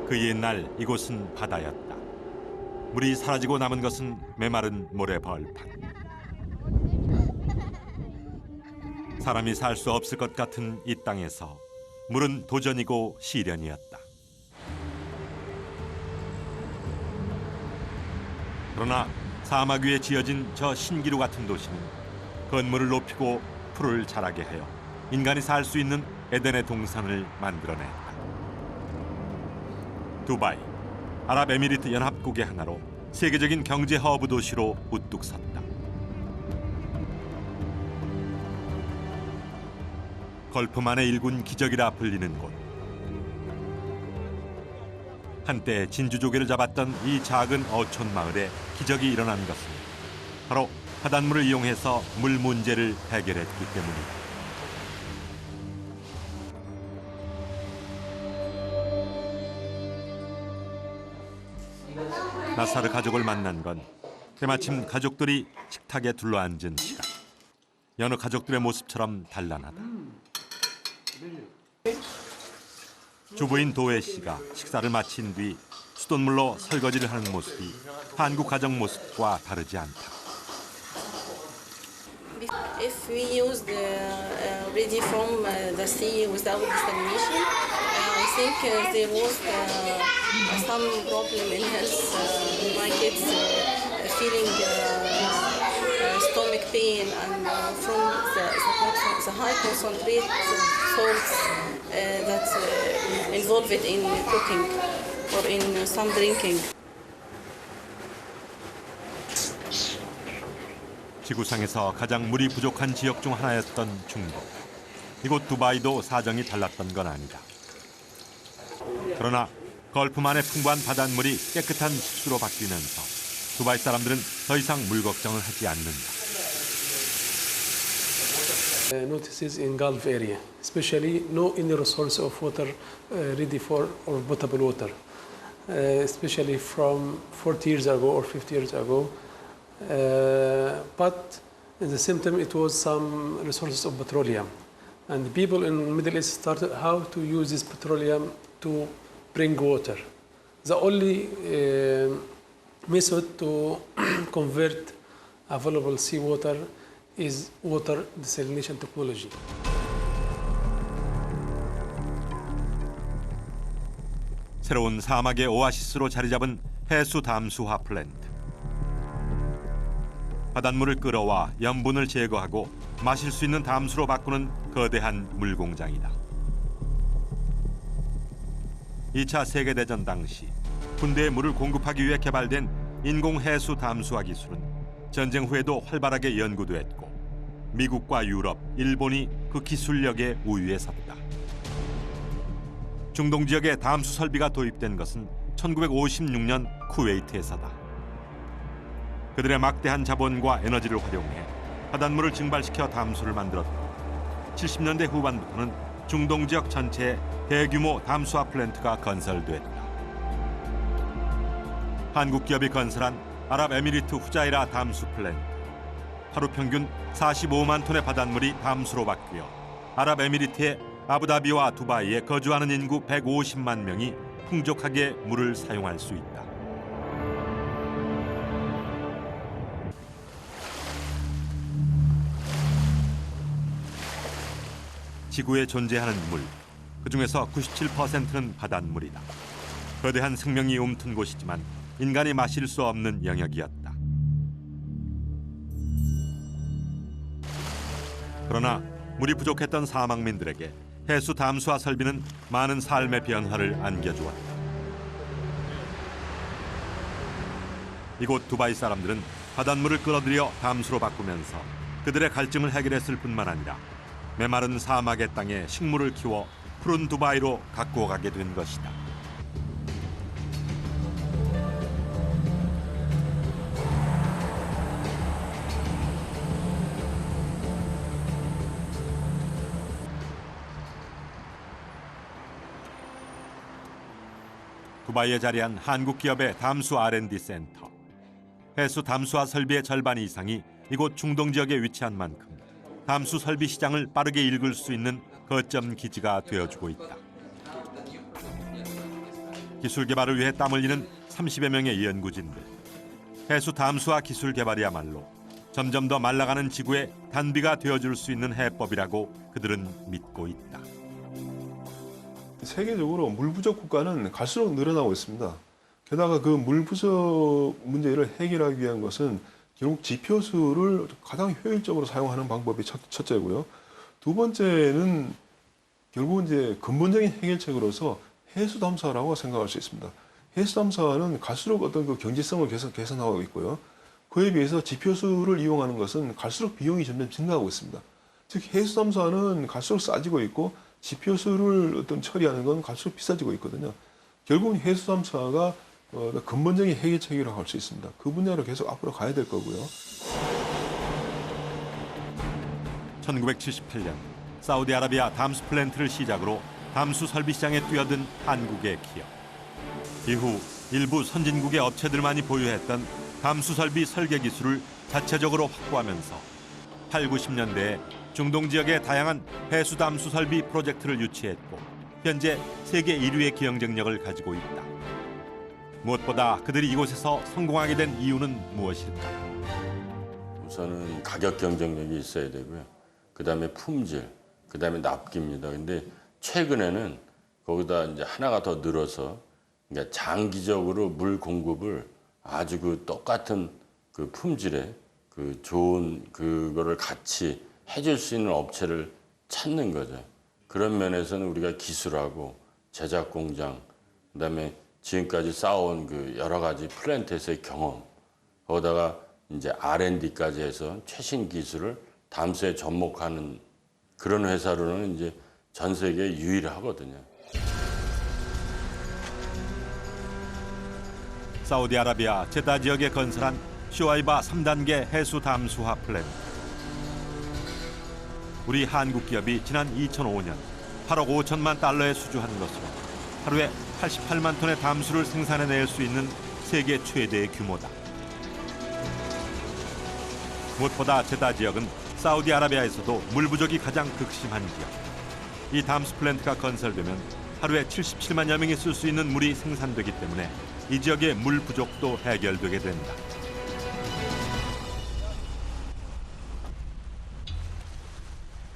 그 옛날 이곳은 바다였다. 물이 사라지고 남은 것은 메마른 모래 벌판. 사람이 살 수 없을 것 같은 이 땅에서 물은 도전이고 시련이었다. 그러나 사막 위에 지어진 저 신기루 같은 도시는 건물을 높이고 풀을 자라게 하여 인간이 살 수 있는 에덴의 동산을 만들어냈다. 두바이, 아랍에미리트 연합국의 하나로 세계적인 경제 허브 도시로 우뚝 섰다. 걸프만의 일군 기적이라 불리는 곳. 한때 진주조개를 잡았던 이 작은 어촌 마을에 기적이 일어난 것은 바로 바닷물을 이용해서 물 문제를 해결했기 때문이다. 나사르 가족을 만난 건 때마침 가족들이 식탁에 둘러앉은 시간. 여느 가족들의 모습처럼 단란하다. 주부인 도혜 씨가 식사를 마친 뒤 수돗물로 설거지를 하는 모습이 한국 가정 모습과 다르지 않다. If we use ready from the sea without desalination, I think there was some problem in health. My kids feeling stomach pain and from the high concentrate salts that's involved in cooking or in some drinking. 지구상에서 가장 물이 부족한 지역 중 하나였던 중국. 이곳 두바이도 사정이 달랐던 건 아니다. 그러나 걸프만의 풍부한 바닷물이 깨끗한 식수로 바뀌면서 두바이 사람들은 더 이상 물 걱정을 하지 않는다. Notices in Gulf area, especially no any resource of water ready for or potable water, especially from 40 years ago or 50 years ago. But at the same time, it was some resources of petroleum, and the people in the Middle East started how to use this petroleum to bring water. The only method to convert available seawater is water desalination technology. 새로운 사막의 오아시스로 자리 잡은 해수 담수화 플랜트. 바닷물을 끌어와 염분을 제거하고 마실 수 있는 담수로 바꾸는 거대한 물공장이다. 2차 세계대전 당시 군대에 물을 공급하기 위해 개발된 인공해수 담수화 기술은 전쟁 후에도 활발하게 연구됐고 미국과 유럽, 일본이 그 기술력의 우위에 섰다. 중동 지역에 담수 설비가 도입된 것은 1956년 쿠웨이트에서다. 그들의 막대한 자본과 에너지를 활용해 바닷물을 증발시켜 담수를 만들었고 70년대 후반부터는 중동 지역 전체에 대규모 담수화 플랜트가 건설됐다. 한국 기업이 건설한 아랍에미리트 후자이라 담수 플랜트. 하루 평균 45만 톤의 바닷물이 담수로 바뀌어 아랍에미리트의 아부다비와 두바이에 거주하는 인구 150만 명이 풍족하게 물을 사용할 수 있다. 지구에 존재하는 물, 그중에서 97%는 바닷물이다. 거대한 생명이 움튼 곳이지만 인간이 마실 수 없는 영역이었다. 그러나 물이 부족했던 사막민들에게 해수 담수화 설비는 많은 삶의 변화를 안겨주었다. 이곳 두바이 사람들은 바닷물을 끌어들여 담수로 바꾸면서 그들의 갈증을 해결했을 뿐만 아니라 메마른 사막의 땅에 식물을 키워 푸른 두바이로 가꾸어 가게 된 것이다. 두바이에 자리한 한국 기업의 담수 R&D 센터. 해수 담수화 설비의 절반 이상이 이곳 중동 지역에 위치한 만큼 담수 설비 시장을 빠르게 읽을 수 있는 거점 기지가 되어주고 있다. 기술 개발을 위해 땀 흘리는 30여 명의 연구진들. 해수 담수화 기술 개발이야말로 점점 더 말라가는 지구의 단비가 되어줄 수 있는 해법이라고 그들은 믿고 있다. 세계적으로 물 부족 국가는 갈수록 늘어나고 있습니다. 게다가 그 물 부족 문제를 해결하기 위한 것은 결국 지표수를 가장 효율적으로 사용하는 방법이 첫째고요. 두 번째는 결국은 이제 근본적인 해결책으로서 해수 담수화라고 생각할 수 있습니다. 해수 담수화는 갈수록 어떤 그 경제성을 개선하고 있고요. 그에 비해서 지표수를 이용하는 것은 갈수록 비용이 점점 증가하고 있습니다. 즉 해수 담수화는 갈수록 싸지고 있고 지표수를 어떤 처리하는 건 갈수록 비싸지고 있거든요. 결국은 해수 담수화가 근본적인 해결책이라고 할 수 있습니다. 그 분야로 계속 앞으로 가야 될 거고요. 1978년 사우디아라비아 담수 플랜트를 시작으로 담수 설비 시장에 뛰어든 한국의 기업. 이후 일부 선진국의 업체들만이 보유했던 담수 설비 설계 기술을 자체적으로 확보하면서 8, 90년대에 중동 지역의 다양한 해수 담수 설비 프로젝트를 유치했고 현재 세계 1위의 경쟁력을 가지고 있다. 무엇보다 그들이 이곳에서 성공하게 된 이유는 무엇일까? 우선은 가격 경쟁력이 있어야 되고요. 그다음에 품질, 그다음에 납기입니다. 근데 최근에는 거기다 이제 하나가 더 늘어서 그러니까 장기적으로 물 공급을 아주 그 똑같은 그 품질의 그 좋은 그거를 같이 해줄 수 있는 업체를 찾는 거죠. 그런 면에서는 우리가 기술하고 제작 공장, 그다음에 지금까지 쌓아온 그 여러 가지 플랜트에서의 경험, 거기다가 이제 R&D까지 해서 최신 기술을 담수에 접목하는 그런 회사로는 이제 전 세계에 유일하거든요. 사우디아라비아 제다 지역에 건설한 슈와이바 3단계 해수 담수화 플랜트. 우리 한국 기업이 지난 2005년 8억 5천만 달러에 수주한 것으로 하루에 88만 톤의 담수를 생산해낼 수 있는 세계 최대의 규모다. 무엇보다 제다 지역은 사우디아라비아에서도 물 부족이 가장 극심한 지역. 이 담수 플랜트가 건설되면 하루에 77만여 명이 쓸 수 있는 물이 생산되기 때문에 이 지역의 물 부족도 해결되게 된다.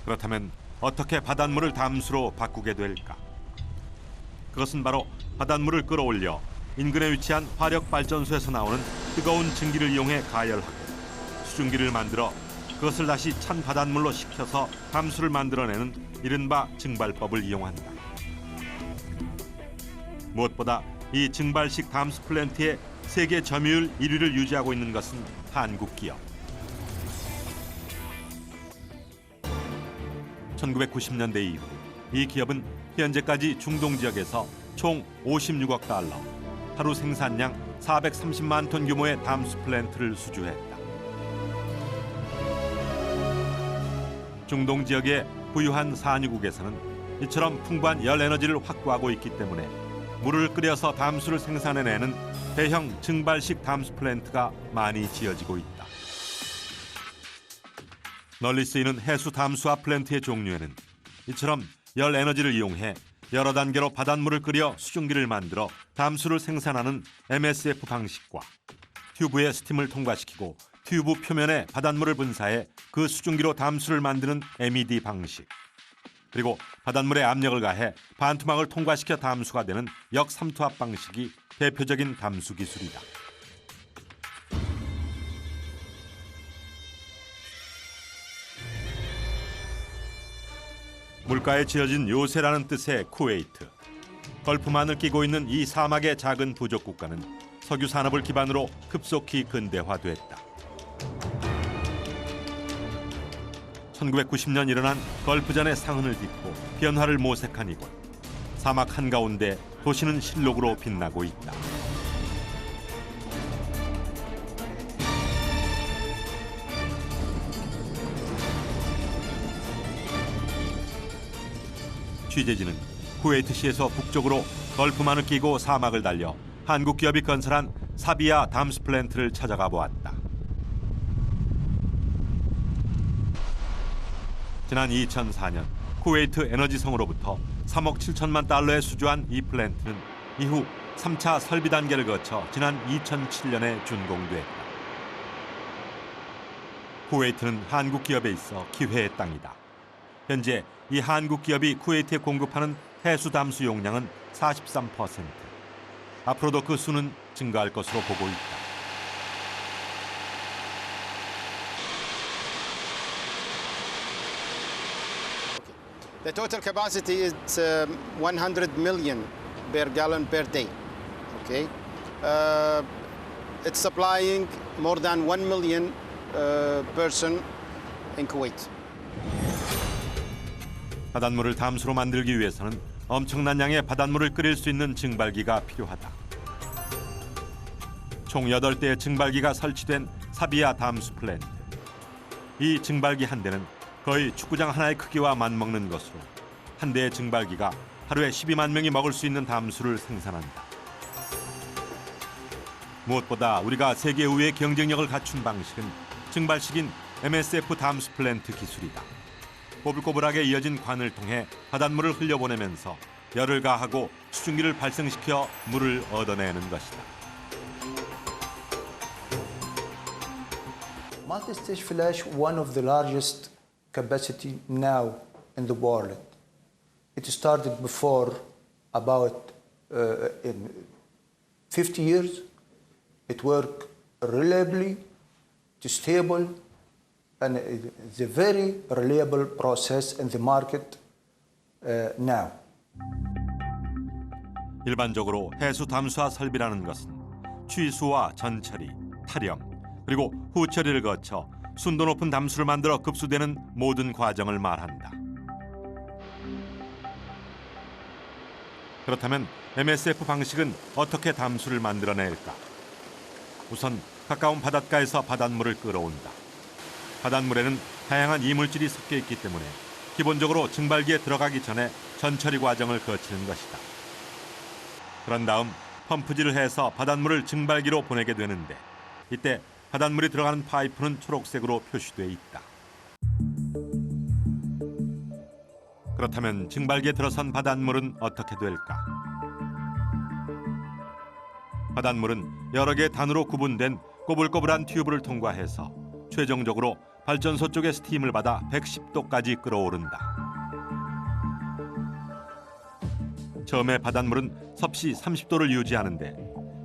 그렇다면 어떻게 바닷물을 담수로 바꾸게 될까? 그것은 바로 바닷물을 끌어올려 인근에 위치한 화력발전소에서 나오는 뜨거운 증기를 이용해 가열하고 수증기를 만들어 그것을 다시 찬 바닷물로 식혀서 담수를 만들어내는 이른바 증발법을 이용한다. 무엇보다 이 증발식 담수 플랜트의 세계 점유율 1위를 유지하고 있는 것은 한국 기업. 1990년대 이후 이 기업은 현재까지 중동 지역에서 총 56억 달러, 하루 생산량 430만 톤 규모의 담수 플랜트를 수주했다. 중동 지역의 부유한 산유국에서는 이처럼 풍부한 열 에너지를 확보하고 있기 때문에 물을 끓여서 담수를 생산해내는 대형 증발식 담수 플랜트가 많이 지어지고 있다. 널리 쓰이는 해수 담수화 플랜트의 종류에는 이처럼 열 에너지를 이용해 여러 단계로 바닷물을 끓여 수증기를 만들어 담수를 생산하는 MSF 방식과 튜브에 스팀을 통과시키고 튜브 표면에 바닷물을 분사해 그 수증기로 담수를 만드는 MED 방식, 그리고 바닷물에 압력을 가해 반투막을 통과시켜 담수가 되는 역삼투압 방식이 대표적인 담수 기술이다. 물가에 지어진 요새라는 뜻의 쿠웨이트. 걸프만을 끼고 있는 이 사막의 작은 부족 국가는 석유 산업을 기반으로 급속히 근대화됐다. 1990년 일어난 걸프전의 상흔을 딛고 변화를 모색한 이곳. 사막 한가운데 도시는 실록으로 빛나고 있다. 취재진은 쿠웨이트시에서 북쪽으로 걸프만을 끼고 사막을 달려 한국 기업이 건설한 사비아 담수 플랜트를 찾아가 보았다. 지난 2004년 쿠웨이트 에너지성으로부터 3억 7천만 달러에 수주한 이 플랜트는 이후 3차 설비 단계를 거쳐 지난 2007년에 준공됐다. 쿠웨이트는 한국 기업에 있어 기회의 땅이다. 현재 이 한국 기업이 쿠웨이트에 공급하는 해수 담수 용량은 43%. 앞으로도 그 수는 증가할 것으로 보고 있다. The total capacity is 100 million per gallon per day. Okay, it's supplying more than 1 million person in Kuwait. 바닷물을 담수로 만들기 위해서는 엄청난 양의 바닷물을 끓일 수 있는 증발기가 필요하다. 총 8대의 증발기가 설치된 사비아 담수 플랜트. 이 증발기 한 대는 거의 축구장 하나의 크기와 맞먹는 것으로 한 대의 증발기가 하루에 12만 명이 먹을 수 있는 담수를 생산한다. 무엇보다 우리가 세계 우위의 경쟁력을 갖춘 방식은 증발식인 MSF 담수 플랜트 기술이다. 꼬불꼬불하게 이어진 관을 통해 바닷물을 흘려보내면서 열을 가하고 수증기를 발생시켜 물을 얻어내는 것이다. Multi-stage flash, one of the largest capacity now in the world. It started before about in 50 years. It worked reliably, it's stable, and it's a very reliable process in the market now. 일반적으로 해수 담수화 설비라는 것은 취수와 전처리, 탈염, 그리고 후처리를 거쳐 순도 높은 담수를 만들어 급수되는 모든 과정을 말한다. 그렇다면 MSF 방식은 어떻게 담수를 만들어낼까? 우선 가까운 바닷가에서 바닷물을 끌어온다. 바닷물에는 다양한 이물질이 섞여 있기 때문에 기본적으로 증발기에 들어가기 전에 전처리 과정을 거치는 것이다. 그런 다음 펌프질을 해서 바닷물을 증발기로 보내게 되는데 이때 바닷물이 들어가는 파이프는 초록색으로 표시돼 있다. 그렇다면 증발기에 들어선 바닷물은 어떻게 될까? 바닷물은 여러 개의 단으로 구분된 꼬불꼬불한 튜브를 통과해서 최종적으로 발전소 쪽의 스팀을 받아 110도까지 끓어오른다. 처음에 바닷물은 섭씨 30도를 유지하는데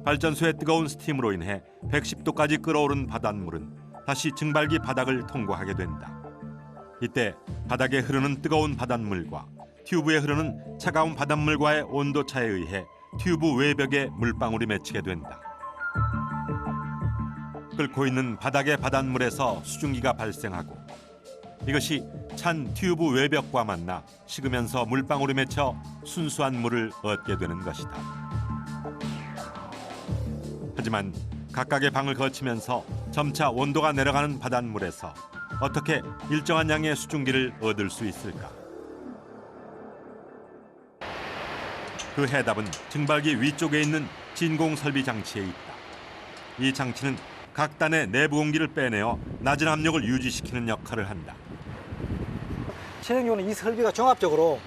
발전소의 뜨거운 스팀으로 인해 110도까지 끓어오른 바닷물은 다시 증발기 바닥을 통과하게 된다. 이때 바닥에 흐르는 뜨거운 바닷물과 튜브에 흐르는 차가운 바닷물과의 온도차에 의해 튜브 외벽에 물방울이 맺히게 된다. 끓고 있는 바닥의 바닷물에서 수증기가 발생하고 이것이 찬 튜브 외벽과 만나 식으면서 물방울이 맺혀 순수한 물을 얻게 되는 것이다. 하지만 각각의 방을 거치면서 점차 온도가 내려가는 바닷물에서 어떻게 일정한 양의 수증기를 얻을 수 있을까? 그 해답은 증발기 위쪽에 있는 진공 설비 장치에 있다. 이 장치는 각 단의 내부 공기를 빼내어 낮은 압력을 유지시키는 역할을 한다. 최종적으로 이 설비가 종합적으로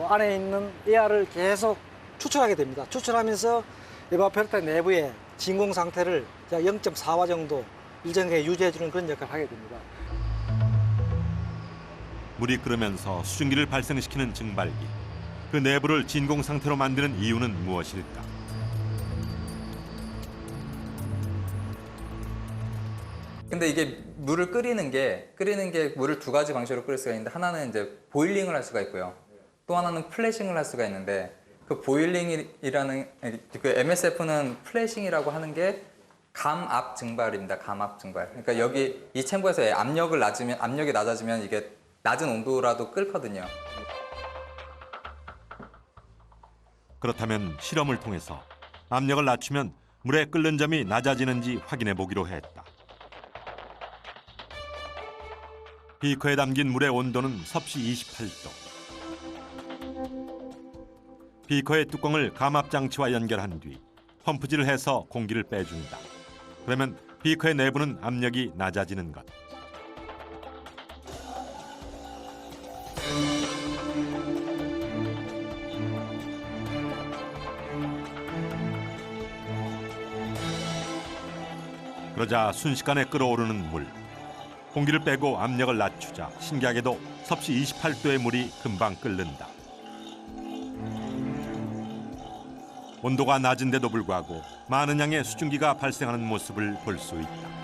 안에 있는 에어를 계속 추출하게 됩니다. 추출하면서 에바포레이터 내부의 진공 상태를 약 0.4와 정도 일정하게 유지해주는 그런 역할을 하게 됩니다. 물이 끓으면서 수증기를 발생시키는 증발기. 그 내부를 진공 상태로 만드는 이유는 무엇일까? 근데 이게 물을 끓이는 게 물을 두 가지 방식으로 끓일 수가 있는데 하나는 이제 보일링을 할 수가 있고요. 또 하나는 플래싱을 할 수가 있는데 그 보일링이라는 그 MSF는 플래싱이라고 하는 게 감압 증발입니다. 감압 증발. 그러니까 여기 이 챔버에서 압력이 낮아지면 이게 낮은 온도라도 끓거든요. 그렇다면 실험을 통해서 압력을 낮추면 물의 끓는 점이 낮아지는지 확인해 보기로 했다. 비커에 담긴 물의 온도는 섭씨 28도. 비커의 뚜껑을 감압장치와 연결한 뒤 펌프질을 해서 공기를 빼준다. 그러면 비커의 내부는 압력이 낮아지는 것. 그러자 순식간에 끓어오르는 물. 공기를 빼고 압력을 낮추자 신기하게도 섭씨 28도의 물이 금방 끓는다. 온도가 낮은데도 불구하고 많은 양의 수증기가 발생하는 모습을 볼 수 있다.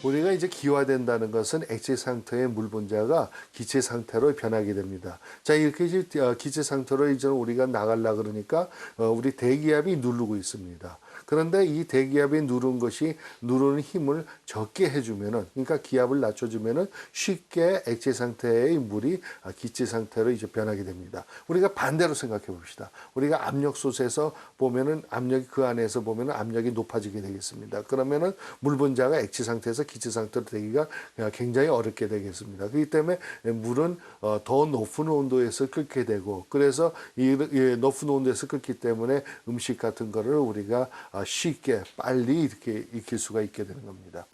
우리가 이제 기화된다는 것은 액체 상태의 물 분자가 기체 상태로 변하게 됩니다. 자, 이렇게 이제 기체 상태로 이제 우리가 나가려 그러니까 우리 대기압이 누르고 있습니다. 그런데 이 대기압이 누르는 힘을 적게 해주면은, 그러니까 기압을 낮춰주면은 쉽게 액체 상태의 물이 기체 상태로 이제 변하게 됩니다. 우리가 반대로 생각해 봅시다. 우리가 압력솥에서 보면은 그 안에서 보면은 압력이 높아지게 되겠습니다. 그러면은 물 분자가 액체 상태에서 기체 상태로 되기가 굉장히 어렵게 되겠습니다. 그렇기 때문에 물은 더 높은 온도에서 끓게 되고, 그래서 이 높은 온도에서 끓기 때문에 음식 같은 거를 우리가 쉽게 빨리 이렇게 익힐 수가 있게 되는 겁니다.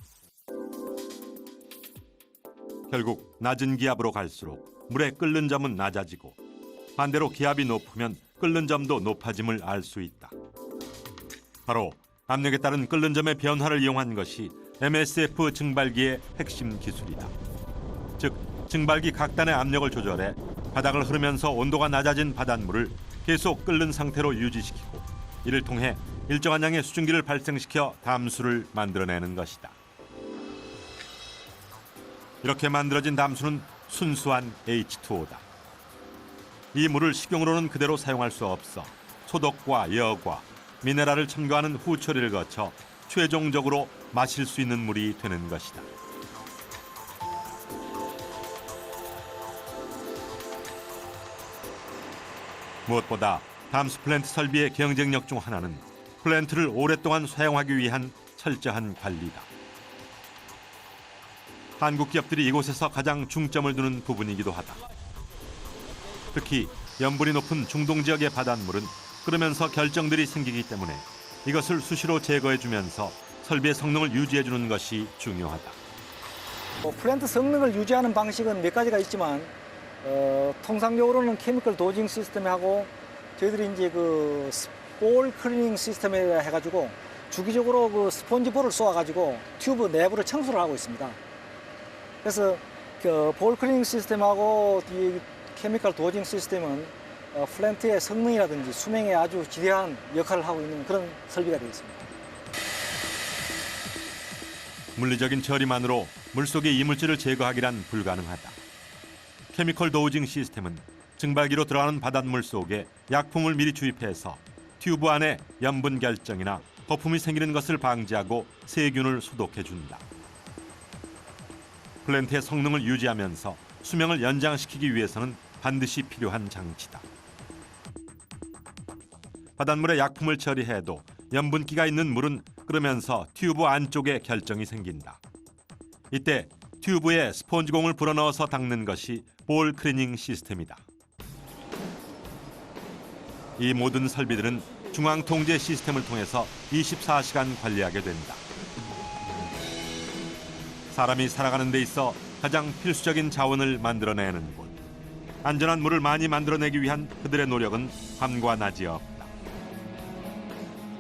결국 낮은 기압으로 갈수록 물의 끓는 점은 낮아지고 반대로 기압이 높으면 끓는 점도 높아짐을 알 수 있다. 바로 압력에 따른 끓는 점의 변화를 이용한 것이 MSF 증발기의 핵심 기술이다. 즉, 증발기 각단의 압력을 조절해 바닥을 흐르면서 온도가 낮아진 바닷물을 계속 끓는 상태로 유지시키고 이를 통해 일정한 양의 수증기를 발생시켜 담수를 만들어내는 것이다. 이렇게 만들어진 담수는 순수한 H2O다. 이 물을 식용으로는 그대로 사용할 수 없어 소독과 여과, 미네랄을 첨가하는 후처리를 거쳐 최종적으로 마실 수 있는 물이 되는 것이다. 무엇보다 담수 플랜트 설비의 경쟁력 중 하나는 플랜트를 오랫동안 사용하기 위한 철저한 관리다. 한국 기업들이 이곳에서 가장 중점을 두는 부분이기도 하다. 특히 염분이 높은 중동 지역의 바닷물은 끓으면서 결정들이 생기기 때문에 이것을 수시로 제거해주면서 설비의 성능을 유지해주는 것이 중요하다. 플랜트 성능을 유지하는 방식은 몇 가지가 있지만 통상적으로는 케미컬 도징 시스템하고 저희들이 이제 그 볼 클리닝 시스템에 해가지고 주기적으로 그 스펀지볼을 쏘아가지고 튜브 내부를 청소를 하고 있습니다. 그래서 그 볼 클리닝 시스템하고 이 케미컬 도징 시스템은 플랜트의 성능이라든지 수명에 아주 지대한 역할을 하고 있는 그런 설비가 되겠습니다. 물리적인 처리만으로 물속의 이물질을 제거하기란 불가능하다. 케미컬 도징 시스템은 증발기로 들어가는 바닷물 속에 약품을 미리 주입해서 튜브 안에 염분 결정이나 거품이 생기는 것을 방지하고 세균을 소독해준다. 플랜트의 성능을 유지하면서 수명을 연장시키기 위해서는 반드시 필요한 장치다. 바닷물에 약품을 처리해도 염분기가 있는 물은 끓으면서 튜브 안쪽에 결정이 생긴다. 이때 튜브에 스펀지공을 불어넣어서 닦는 것이 볼 클리닝 시스템이다. 이 모든 설비들은 중앙 통제 시스템을 통해서 24시간 관리하게 된다. 사람이 살아가는 데 있어 가장 필수적인 자원을 만들어내는 곳. 안전한 물을 많이 만들어내기 위한 그들의 노력은 밤과 낮이 없다.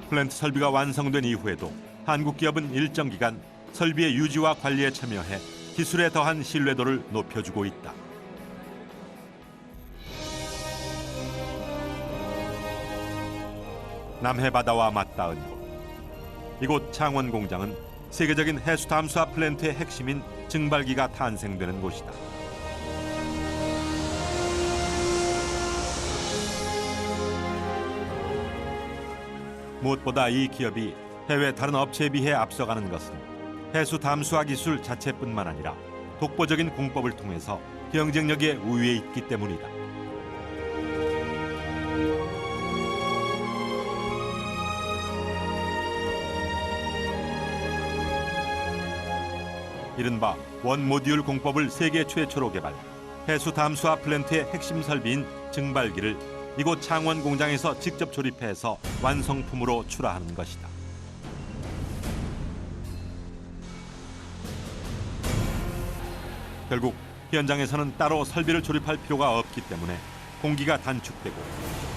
플랜트 설비가 완성된 이후에도 한국 기업은 일정 기간 설비의 유지와 관리에 참여해 기술에 더한 신뢰도를 높여주고 있다. 남해 바다와 맞닿은 곳. 이곳 창원 공장은 세계적인 해수 담수화 플랜트의 핵심인 증발기가 탄생되는 곳이다. 무엇보다 이 기업이 해외 다른 업체에 비해 앞서가는 것은 해수 담수화 기술 자체뿐만 아니라 독보적인 공법을 통해서 경쟁력의 우위에 있기 때문이다. 이른바 원 모듈 공법을 세계 최초로 개발, 해수 담수화 플랜트의 핵심 설비인 증발기를 이곳 창원 공장에서 직접 조립해서 완성품으로 출하하는 것이다. 결국 현장에서는 따로 설비를 조립할 필요가 없기 때문에 공기가 단축되고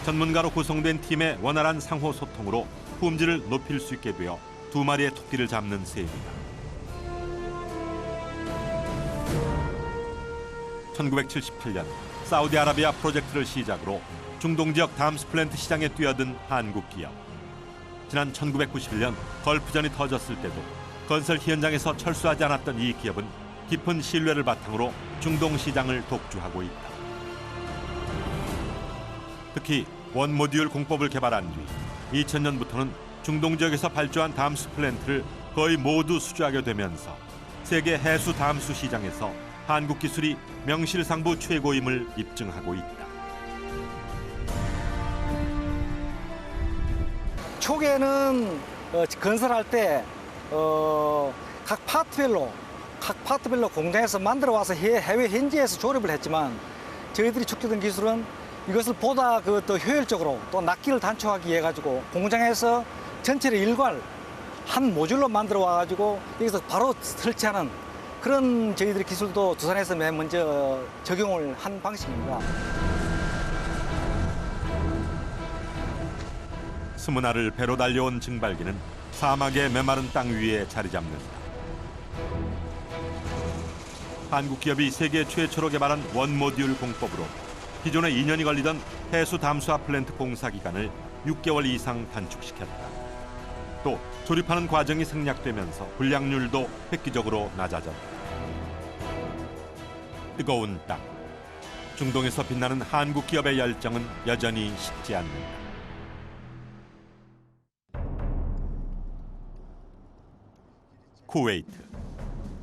전문가로 구성된 팀의 원활한 상호 소통으로 품질을 높일 수 있게 되어 2마리의 토끼를 잡는 셈이다. 1978년 사우디아라비아 프로젝트를 시작으로 중동 지역 담수 플랜트 시장에 뛰어든 한국 기업. 지난 1991년 걸프전이 터졌을 때도 건설 현장에서 철수하지 않았던 이 기업은 깊은 신뢰를 바탕으로 중동 시장을 독주하고 있다. 특히 원모듈 공법을 개발한 뒤 2000년부터는 중동 지역에서 발주한 담수 플랜트를 거의 모두 수주하게 되면서 세계 해수 담수 시장에서 한국 기술이 명실상부 최고임을 입증하고 있다. 초기에는 건설할 때 각 파트별로 공장에서 만들어 와서 해외 현지에서 조립을 했지만 저희들이 축적된 기술은 이것을 보다 더 효율적으로 또 납기를 단축하기 위해 가지고 공장에서 전체를 일괄 한 모듈로 만들어 와가지고 여기서 바로 설치하는 그런 저희들의 기술도 두산에서 맨 먼저 적용을 한 방식입니다. 스무나를 배로 달려온 증발기는 사막의 메마른 땅 위에 자리 잡는다. 한국 기업이 세계 최초로 개발한 원모듈 공법으로 기존에 2년이 걸리던 해수 담수화 플랜트 공사 기간을 6개월 이상 단축시켰다. 또 조립하는 과정이 생략되면서 불량률도 획기적으로 낮아졌다. 뜨거운 땅. 중동에서 빛나는 한국 기업의 열정은 여전히 식지 않는다. 쿠웨이트.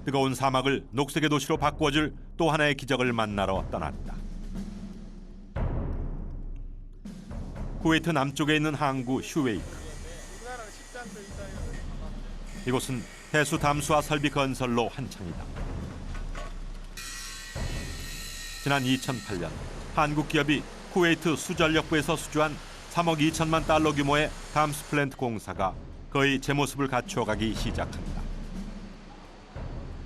뜨거운 사막을 녹색의 도시로 바꾸어줄 또 하나의 기적을 만나러 떠났다. 쿠웨이트 남쪽에 있는 항구 슈웨이크. 이곳은 해수 담수화 설비 건설로 한창이다. 지난 2008년 한국 기업이 쿠웨이트 수전력부에서 수주한 3억 2천만 달러 규모의 담수 플랜트 공사가 거의 제 모습을 갖추어가기 시작한다.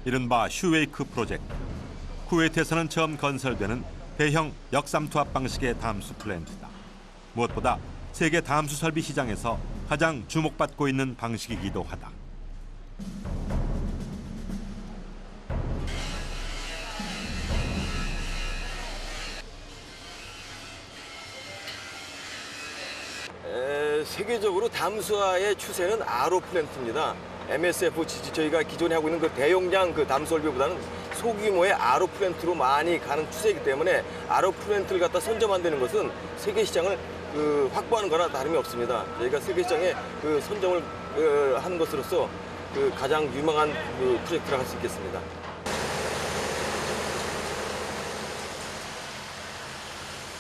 이른바 슈웨이크 프로젝트. 쿠웨이트에서는 처음 건설되는 대형 역삼투압 방식의 담수 플랜트다. 무엇보다 세계 담수 설비 시장에서 가장 주목받고 있는 방식이기도 하다. 세계적으로 담수화의 추세는 RO 플랜트입니다. MSF 저희가 기존에 하고 있는 그 대용량 그 담수 설비보다는 소규모의 RO 플랜트로 많이 가는 추세이기 때문에 RO 플랜트를 갖다 선점한다는 것은 세계 시장을 확보하는 거나 다름이 없습니다. 저희가 세계 시장에 선점을 하는 것으로서 가장 유망한 프로젝트라 할 수 있겠습니다.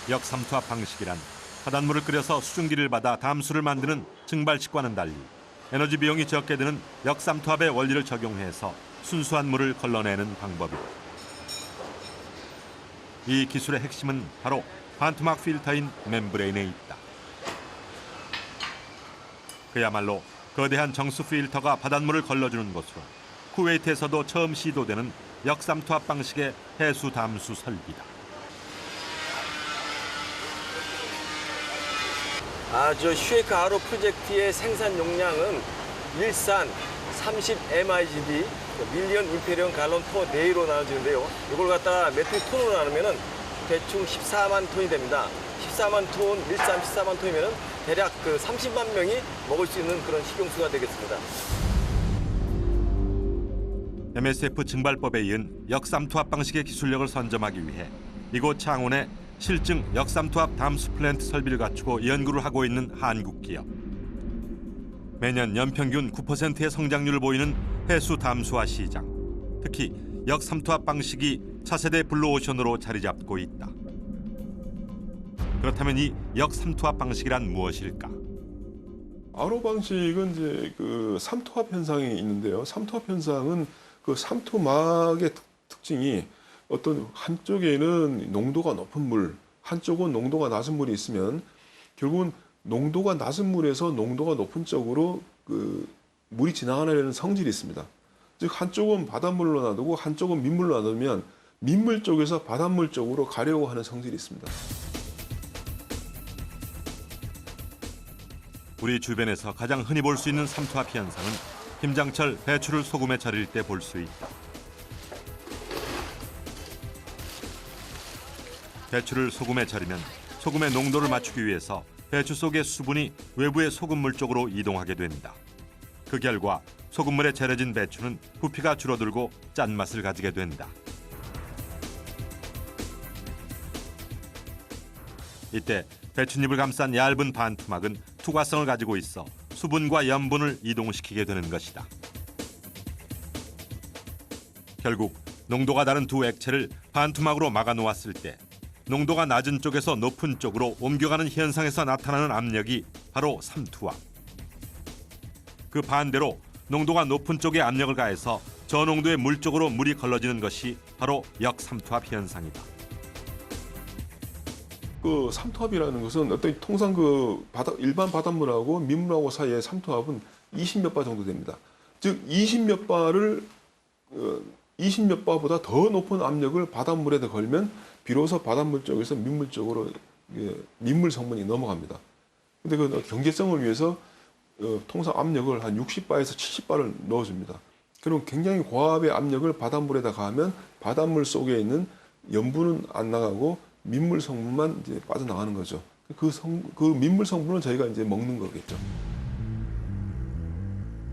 역삼투압 방식이란 바닷물을 끓여서 수증기를 받아 담수를 만드는 증발식과는 달리 에너지 비용이 적게 드는 역삼투압의 원리를 적용해서 순수한 물을 걸러내는 방법이다. 이 기술의 핵심은 바로 반토막 필터인 멤브레인에 있다. 그야말로 거대한 정수 필터가 바닷물을 걸러주는 것으로 쿠웨이트에서도 처음 시도되는 역삼투압 방식의 해수 담수 설비다. 저 슈웨이크 RO 프로젝트의 생산 용량은 일산 30 MIGD 밀리언 임페리언 갈론 퍼 데이로 나눠지는데요. 이걸 갖다 메트릭 톤으로 나누면은 대충 14만 톤이 됩니다. 14만 톤, 일산 14만 톤이면은 대략 30만 명이 먹을 수 있는 그런 식용수가 되겠습니다. MSF 증발법에 이은 역삼투압 방식의 기술력을 선점하기 위해 이곳 창원에 실증 역삼투압 담수 플랜트 설비를 갖추고 연구를 하고 있는 한국 기업. 매년 연평균 9%의 성장률을 보이는 해수 담수화 시장. 특히 역삼투압 방식이 차세대 블루오션으로 자리 잡고 있다. 그렇다면 이 역삼투압 방식이란 무엇일까? RO 방식은 이제 삼투압 현상이 있는데요. 삼투압 현상은 삼투막의 특징이 어떤 한쪽에는 농도가 높은 물, 한쪽은 농도가 낮은 물이 있으면 결국은 농도가 낮은 물에서 농도가 높은 쪽으로 물이 지나가려는 성질이 있습니다. 즉 한쪽은 바닷물로 놔두고 한쪽은 민물로 놔두면 민물 쪽에서 바닷물 쪽으로 가려고 하는 성질이 있습니다. 우리 주변에서 가장 흔히 볼 수 있는 삼투압 현상은 김장철 배추를 소금에 절일 때 볼 수 있다. 배추를 소금에 절이면 소금의 농도를 맞추기 위해서 배추 속의 수분이 외부의 소금물 쪽으로 이동하게 된다. 그 결과 소금물에 절여진 배추는 부피가 줄어들고 짠맛을 가지게 된다. 이때 배춧잎을 감싼 얇은 반투막은 투과성을 가지고 있어 수분과 염분을 이동시키게 되는 것이다. 결국 농도가 다른 두 액체를 반투막으로 막아 놓았을 때 농도가 낮은 쪽에서 높은 쪽으로 옮겨가는 현상에서 나타나는 압력이 바로 삼투압. 그 반대로 농도가 높은 쪽에 압력을 가해서 저농도의 물 쪽으로 물이 걸러지는 것이 바로 역삼투압 현상이다. 그 삼투압이라는 것은 어떤 통상 그 일반 바닷물하고 민물하고 사이의 삼투압은 20몇 바 정도 됩니다. 즉 20몇 바보다 더 높은 압력을 바닷물에다 걸면 비로소 바닷물 쪽에서 민물 쪽으로 민물 성분이 넘어갑니다. 근데 그 경제성을 위해서 통상 압력을 한 60바에서 70바를 넣어줍니다. 그럼 굉장히 고압의 압력을 바닷물에다 가하면 바닷물 속에 있는 염분은 안 나가고 민물 성분만 이제 빠져나가는 거죠. 그 민물 성분을 저희가 이제 먹는 거겠죠.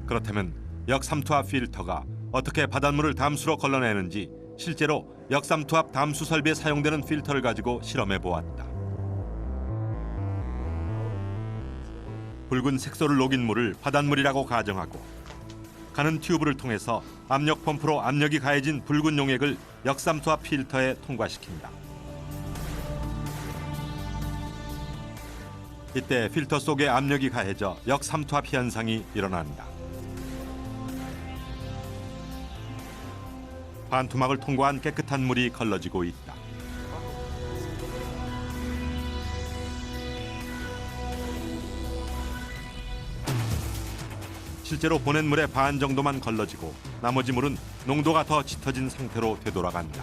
그렇다면 역삼투압 필터가 어떻게 바닷물을 담수로 걸러내는지 실제로 역삼투압 담수 설비에 사용되는 필터를 가지고 실험해 보았다. 붉은 색소를 녹인 물을 바닷물이라고 가정하고 가는 튜브를 통해서 압력 펌프로 압력이 가해진 붉은 용액을 역삼투압 필터에 통과시킨다. 이때 필터 속에 압력이 가해져 역삼투압 현상이 일어난다. 반투막을 통과한 깨끗한 물이 걸러지고 있다. 실제로 보낸 물의 반 정도만 걸러지고 나머지 물은 농도가 더 짙어진 상태로 되돌아간다.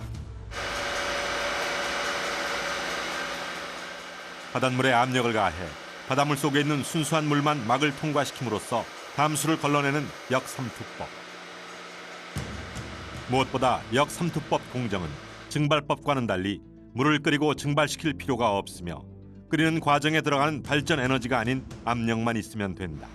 바닷물에 압력을 가해 바닷물 속에 있는 순수한 물만 막을 통과시킴으로써 담수를 걸러내는 역삼투법. 무엇보다 역삼투법 공정은 증발법과는 달리 물을 끓이고 증발시킬 필요가 없으며 끓이는 과정에 들어가는 발전 에너지가 아닌 압력만 있으면 된다.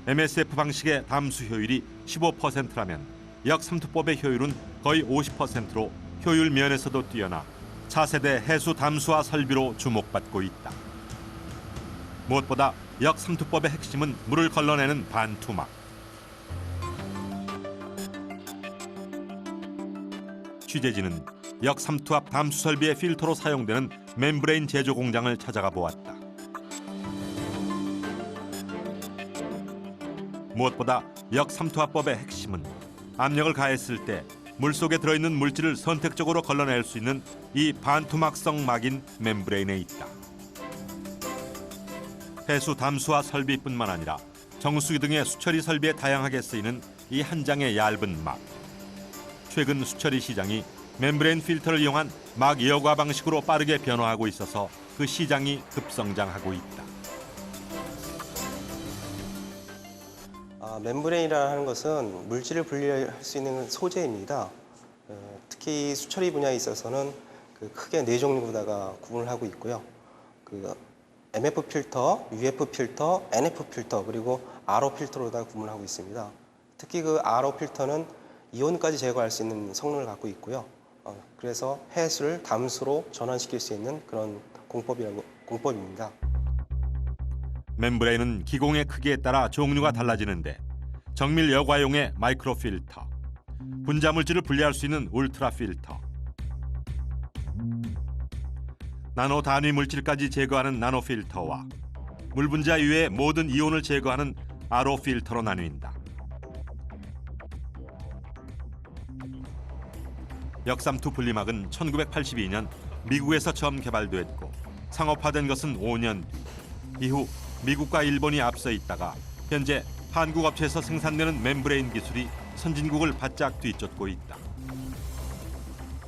MSF 방식의 담수 효율이 15%라면 역삼투법의 효율은 거의 50%로 효율 면에서도 뛰어나 차세대 해수 담수화 설비로 주목받고 있다. 무엇보다 역삼투법의 핵심은 물을 걸러내는 반투막. 취재진은 역삼투압 담수 설비의 필터로 사용되는 멤브레인 제조 공장을 찾아가 보았다. 무엇보다 역삼투압법의 핵심은 압력을 가했을 때 물속에 들어있는 물질을 선택적으로 걸러낼 수 있는 이 반투막성 막인 멤브레인에 있다. 해수 담수화 설비뿐만 아니라 정수기 등의 수처리 설비에 다양하게 쓰이는 이 한 장의 얇은 막. 최근 수처리 시장이 멤브레인 필터를 이용한 막 여과 방식으로 빠르게 변화하고 있어서 그 시장이 급성장하고 있다. 멤브레인이라는 하는 것은 물질을 분리할 수 있는 소재입니다. 특히 수처리 분야에 있어서는 크게 4종류로다가 구분을 하고 있고요. MF 필터, UF 필터, NF 필터, 그리고 RO 필터로다 구분하고 있습니다. 특히 RO 필터는 이온까지 제거할 수 있는 성능을 갖고 있고요. 그래서 해수를 담수로 전환시킬 수 있는 그런 공법입니다. 멤브레인은 기공의 크기에 따라 종류가 달라지는데 정밀 여과용의 마이크로 필터, 분자 물질을 분리할 수 있는 울트라 필터, 나노 단위 물질까지 제거하는 나노 필터와 물 분자 이외의 모든 이온을 제거하는 RO 필터로 나뉜다. 역삼투 분리막은 1982년 미국에서 처음 개발됐고 상업화된 것은 5년 뒤. 이후 미국과 일본이 앞서 있다가 현재 한국 업체에서 생산되는 멤브레인 기술이 선진국을 바짝 뒤쫓고 있다.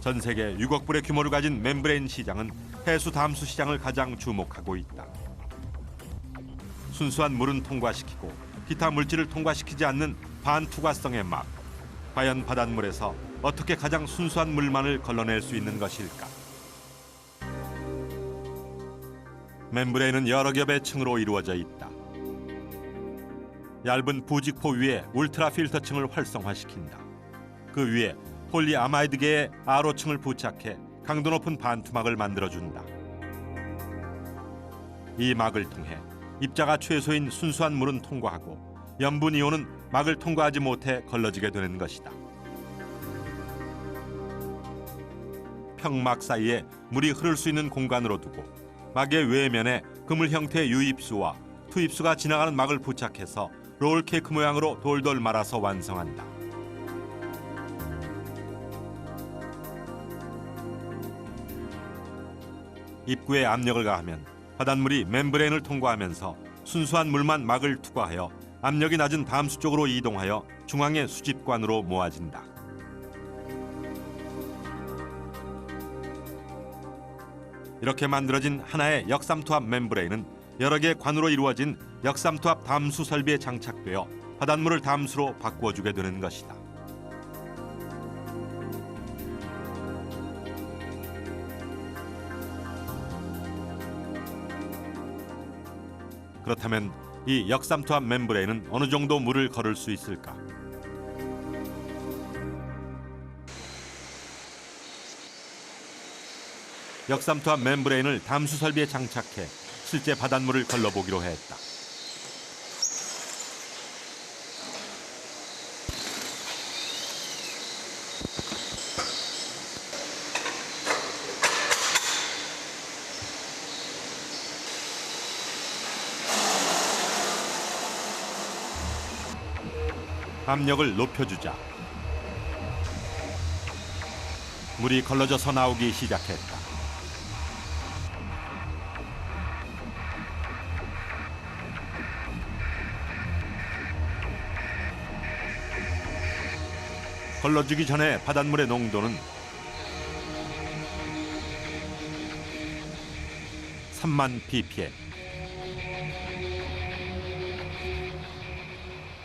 전 세계 6억 불의 규모를 가진 멤브레인 시장은 해수 담수 시장을 가장 주목하고 있다. 순수한 물은 통과시키고 기타 물질을 통과시키지 않는 반투과성의 막. 과연 바닷물에서 어떻게 가장 순수한 물만을 걸러낼 수 있는 것일까? 멤브레인은 여러 겹의 층으로 이루어져 있다. 얇은 부직포 위에 울트라 필터층을 활성화시킨다. 그 위에 폴리아마이드계의 아로층을 부착해 강도 높은 반투막을 만들어준다. 이 막을 통해 입자가 최소인 순수한 물은 통과하고 염분 이온은 막을 통과하지 못해 걸러지게 되는 것이다. 평막 사이에 물이 흐를 수 있는 공간으로 두고 막의 외면에 그물 형태의 유입수와 투입수가 지나가는 막을 부착해서 롤케이크 모양으로 돌돌 말아서 완성한다. 입구에 압력을 가하면 바닷물이 멤브레인을 통과하면서 순수한 물만 막을 투과하여 압력이 낮은 담수 쪽으로 이동하여 중앙의 수집관으로 모아진다. 이렇게 만들어진 하나의 역삼투압 멤브레인은 여러 개의 관으로 이루어진 역삼투압 담수 설비에 장착되어 바닷물을 담수로 바꾸어주게 되는 것이다. 그렇다면 이 역삼투압 멤브레인은 어느 정도 물을 걸을 수 있을까? 역삼투압 멤브레인을 담수 설비에 장착해 실제 바닷물을 걸러보기로 했다. 압력을 높여주자 물이 걸러져서 나오기 시작했다. 걸러지기 전에 바닷물의 농도는 3만 ppm.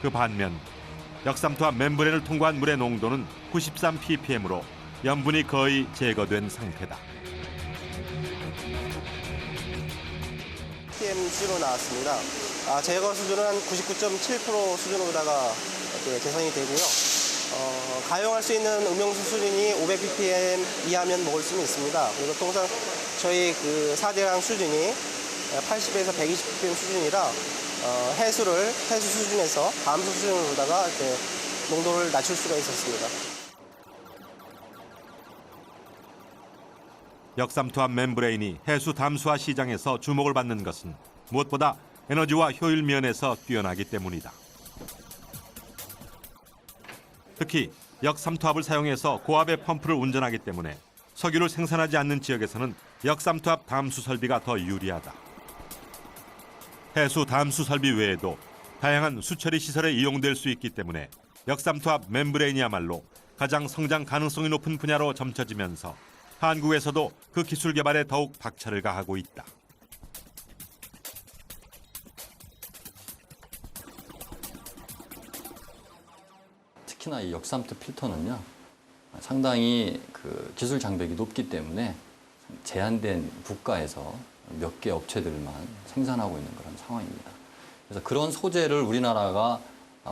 그 반면 역삼투압 멤브레인을 통과한 물의 농도는 93 ppm으로 염분이 거의 제거된 상태다. ppm 수준으로 나왔습니다. 제거 수준은 한 99.7% 수준으로다가 개선이 되고요. 가용할 수 있는 음용수 수준이 500ppm 이하면 먹을 수는 있습니다. 그리고 통상 저희 그 4대강 수준이 80에서 120ppm 수준이라 해수 수준에서 담수 수준으로다가 이렇게 농도를 낮출 수가 있었습니다. 역삼투압 멤브레인이 해수 담수화 시장에서 주목을 받는 것은 무엇보다 에너지와 효율 면에서 뛰어나기 때문이다. 특히 역삼투압을 사용해서 고압의 펌프를 운전하기 때문에 석유를 생산하지 않는 지역에서는 역삼투압 담수 설비가 더 유리하다. 해수 담수 설비 외에도 다양한 수처리 시설에 이용될 수 있기 때문에 역삼투압 멤브레인이야말로 가장 성장 가능성이 높은 분야로 점쳐지면서 한국에서도 그 기술 개발에 더욱 박차를 가하고 있다. 특히나 이 역삼투 필터는요, 상당히 그 기술 장벽이 높기 때문에 제한된 국가에서 몇 개 업체들만 생산하고 있는 그런 상황입니다. 그래서 그런 소재를 우리나라가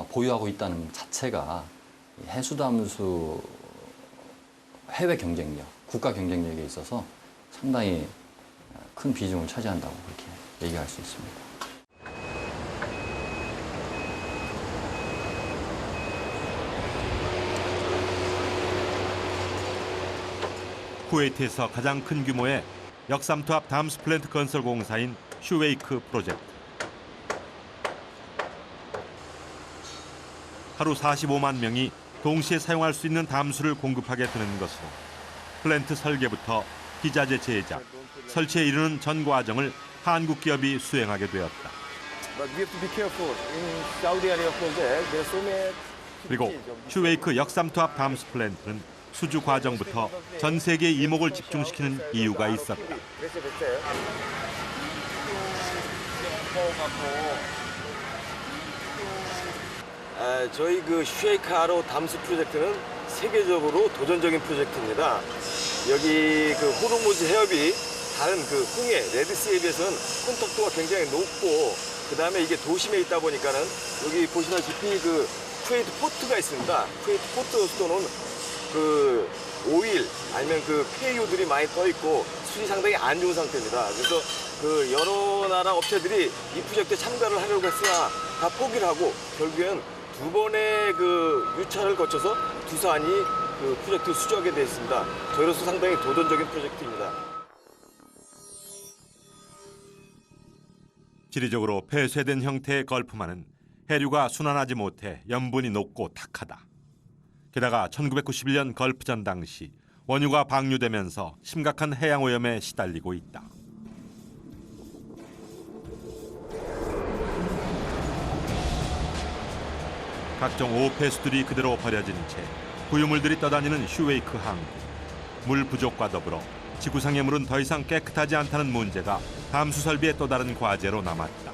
보유하고 있다는 자체가 해수담수 해외 경쟁력, 국가 경쟁력에 있어서 상당히 큰 비중을 차지한다고 그렇게 얘기할 수 있습니다. 쿠웨이트에서 가장 큰 규모의 역삼투압 담수 플랜트 건설 공사인 슈웨이크 프로젝트. 하루 45만 명이 동시에 사용할 수 있는 담수를 공급하게 되는 것으로 플랜트 설계부터 기자재 제작, 설치에 이르는 전 과정을 한국 기업이 수행하게 되었다. 그리고 슈웨이크 역삼투압 담수 플랜트는 수주 과정부터 전 세계의 이목을 집중시키는 이유가 있었다. 저희 그 쉐이크 RO 담수 프로젝트는 세계적으로 도전적인 프로젝트입니다. 여기 그 호르무즈 해협이 다른 그 홍해, 레드시에 비해서는 혼탁도가 굉장히 높고, 그 다음에 이게 도심에 있다 보니까는 여기 보시다시피 그 쿠웨이트 포트가 있습니다. 쿠웨이트 포트 수도는 그 오일 아니면 그 폐유들이 많이 떠 있고 수질이 상당히 안 좋은 상태입니다. 그래서 그 여러 나라 업체들이 이 프로젝트에 참가를 하려고 했으나 다 포기를 하고 결국에는 2번의 그 유차를 거쳐서 두산이 그 프로젝트를 수주하게 되었습니다. 저희로서 상당히 도전적인 프로젝트입니다. 지리적으로 폐쇄된 형태의 걸프만은 해류가 순환하지 못해 염분이 높고 탁하다. 게다가 1991년 걸프전 당시 원유가 방류되면서 심각한 해양 오염에 시달리고 있다. 각종 오폐수들이 그대로 버려진 채 부유물들이 떠다니는 슈웨이크 항구. 물 부족과 더불어 지구상의 물은 더 이상 깨끗하지 않다는 문제가 담수 설비의 또 다른 과제로 남았다.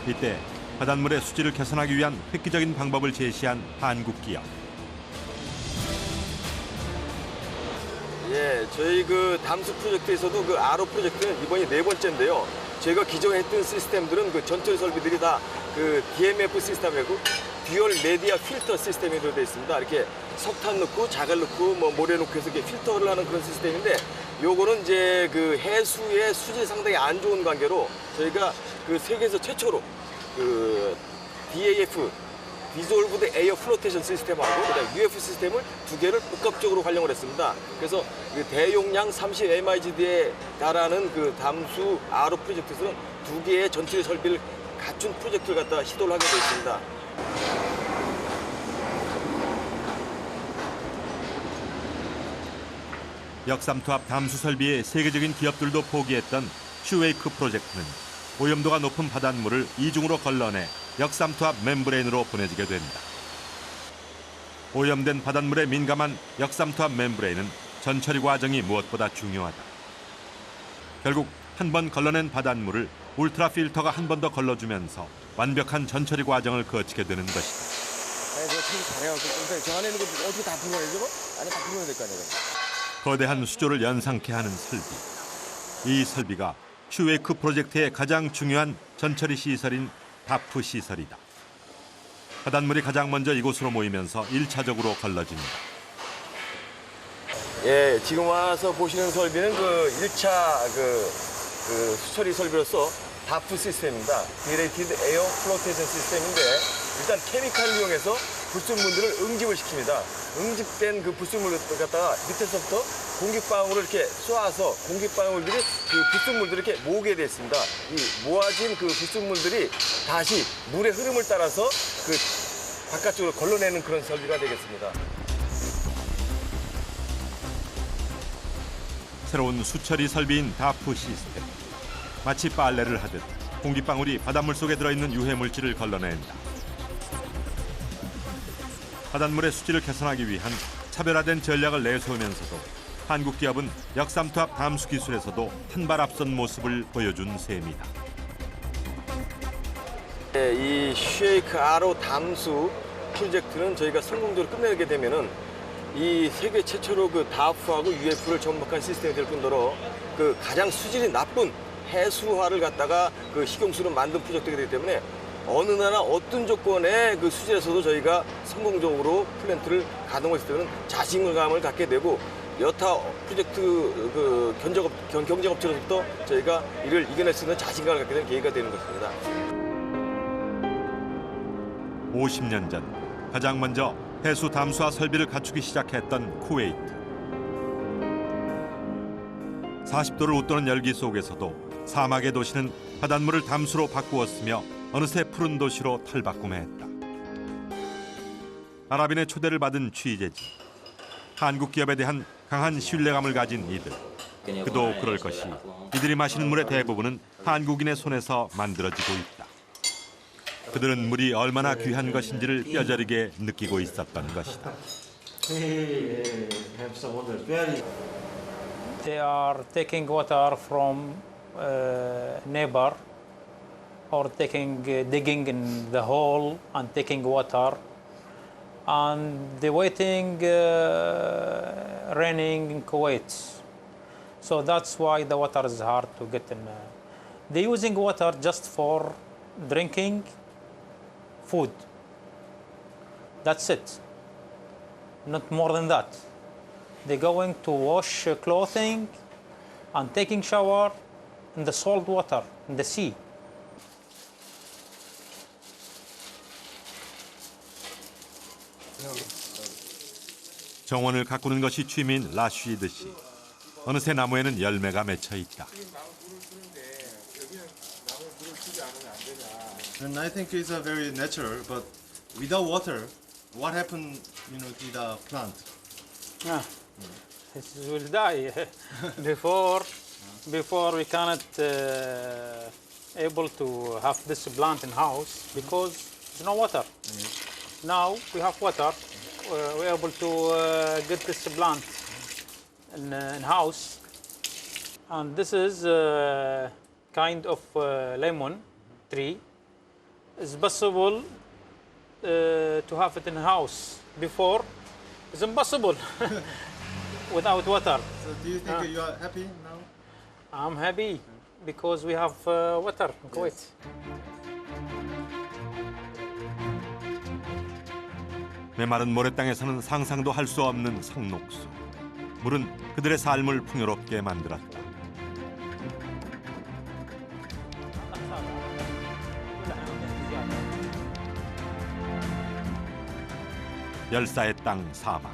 이때 바닷물의 수질을 개선하기 위한 획기적인 방법을 제시한 한국 기업. 예, 저희 그 담수 프로젝트에서도 그 RO 프로젝트는 이번이 4번째인데요. 저희가 기존에 했던 시스템들은 그 전처리 설비들이 다 그 DMF 시스템이고 듀얼 메디아 필터 시스템이 들어져 있습니다. 이렇게 석탄 넣고 자갈 넣고 뭐 모래 넣고 해서 이렇게 필터를 하는 그런 시스템인데, 요거는 이제 그 해수의 수질이 상당히 안 좋은 관계로 저희가 그 세계에서 최초로 그 DAF 디졸브드 에어 플로테이션 시스템하고 그다음 UF 시스템을 2개를 복합적으로 활용을 했습니다. 그래서 그 대용량 30 MIGD에 달하는 그 담수 RO 프로젝트에서는 2개의 전투의 설비를 갖춘 프로젝트를 갖다 시도를 하게 되어 있습니다. 역삼투압 담수 설비의 세계적인 기업들도 포기했던 슈웨이크 프로젝트는 오염도가 높은 바닷물을 이중으로 걸러내 역삼투압 멤브레인으로 보내지게 된다. 오염된 바닷물에 민감한 역삼투압 멤브레인은 전처리 과정이 무엇보다 중요하다. 결국 한 번 걸러낸 바닷물을 울트라 필터가 한 번 더 걸러주면서 완벽한 전처리 과정을 거치게 되는 것이다. 네, 제가 참 잘해갖고 저 안에 있는 거 어떻게 다 풀어야 되죠? 안에 다 풀어야 될 거 아니에요? 거대한 수조를 연상케 하는 설비. 이 설비가 슈웨이크 프로젝트의 가장 중요한 전처리 시설인 다프 시설이다. 바닷물이 가장 먼저 이곳으로 모이면서 1차적으로 걸러집니다. 예, 지금 와서 보시는 설비는 그 1차 그 수처리 설비로서 다프 시스템입니다. 디레이티드 에어 플로테이션 시스템인데, 일단 케미칼을 이용해서 불순물들을 응집을 시킵니다. 응집된 그 불순물을 갖다가 밑에서부터 공기방울을 이렇게 쏘아서 공기방울들이 그 불순물들을 이렇게 모으게 되어 있습니다. 이 모아진 그 불순물들이 다시 물의 흐름을 따라서 그 바깥쪽으로 걸러내는 그런 설비가 되겠습니다. 새로운 수처리 설비인 다프 시스템. 마치 빨래를 하듯 공기방울이 바닷물 속에 들어있는 유해물질을 걸러낸다. 바닷물의 수질을 개선하기 위한 차별화된 전략을 내세우면서도 한국 기업은 역삼투압 담수 기술에서도 한 발 앞선 모습을 보여준 셈이다. 네, 이 쉐이크 RO 담수 프로젝트는 저희가 성공적으로 끝내게 되면은 이 세계 최초로 그 다프하고 UF를 접목한 시스템이 될 뿐더러 그 가장 수질이 나쁜 해수화를 갖다가 그 식용수로 만든 프로젝트가 되기 때문에 어느 나라 어떤 조건의 그 수질에서도 저희가 성공적으로 플랜트를 가동했을 때는 자신감을 갖게 되고, 여타 프로젝트 그 경쟁업체로부터 저희가 이를 이겨낼 수 있는 자신감을 갖게 된 계기가 되는 것입니다. 50년 전 가장 먼저 해수 담수화 설비를 갖추기 시작했던 쿠웨이트. 40도를 웃도는 열기 속에서도 사막의 도시는 바닷물을 담수로 바꾸었으며 어느새 푸른 도시로 탈바꿈했다. 아랍인의 초대를 받은 취재진. 한국 기업에 대한 강한 신뢰감을 가진 이들. 그도 그럴 것이 이들이 마시는 물의 대부분은 한국인의 손에서 만들어지고 있다. 그들은 물이 얼마나 귀한 것인지를 뼈저리게 느끼고 있었던 것이다. We have some water. Very. They are taking water from neighbor or digging in the hole and taking water. And they're waiting raining in Kuwait. So that's why the water is hard to get in. They're using water just for drinking, food. That's it. Not more than that. They're going to wash clothing and taking shower in the salt water, in the sea. 정원을 가꾸는 것이 취미인 라쉬드 씨. 어느새 나무에는 열매가 맺혀 있다. And I think it's a very natural, but without water, what happened, to the plant? It will die. Before we cannot able to have this plant in house because there's no water. Now we have water. We're able to get this plant in house, and this is a kind of lemon tree. It's possible to have it in house. Before, it's impossible without water. So do you think you are happy now? I'm happy because we have water in Kuwait. 메마른 모래땅에서는 상상도 할 수 없는 상록수. 물은 그들의 삶을 풍요롭게 만들었다. 열사의 땅 사막.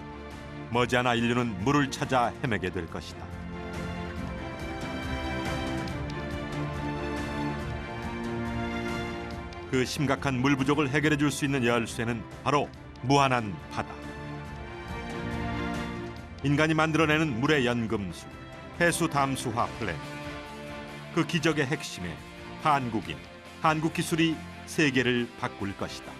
머지않아 인류는 물을 찾아 헤매게 될 것이다. 그 심각한 물 부족을 해결해 줄 수 있는 열쇠는 바로 무한한 바다. 인간이 만들어내는 물의 연금술, 해수 담수화 플랜트. 그 기적의 핵심에 한국인, 한국 기술이 세계를 바꿀 것이다.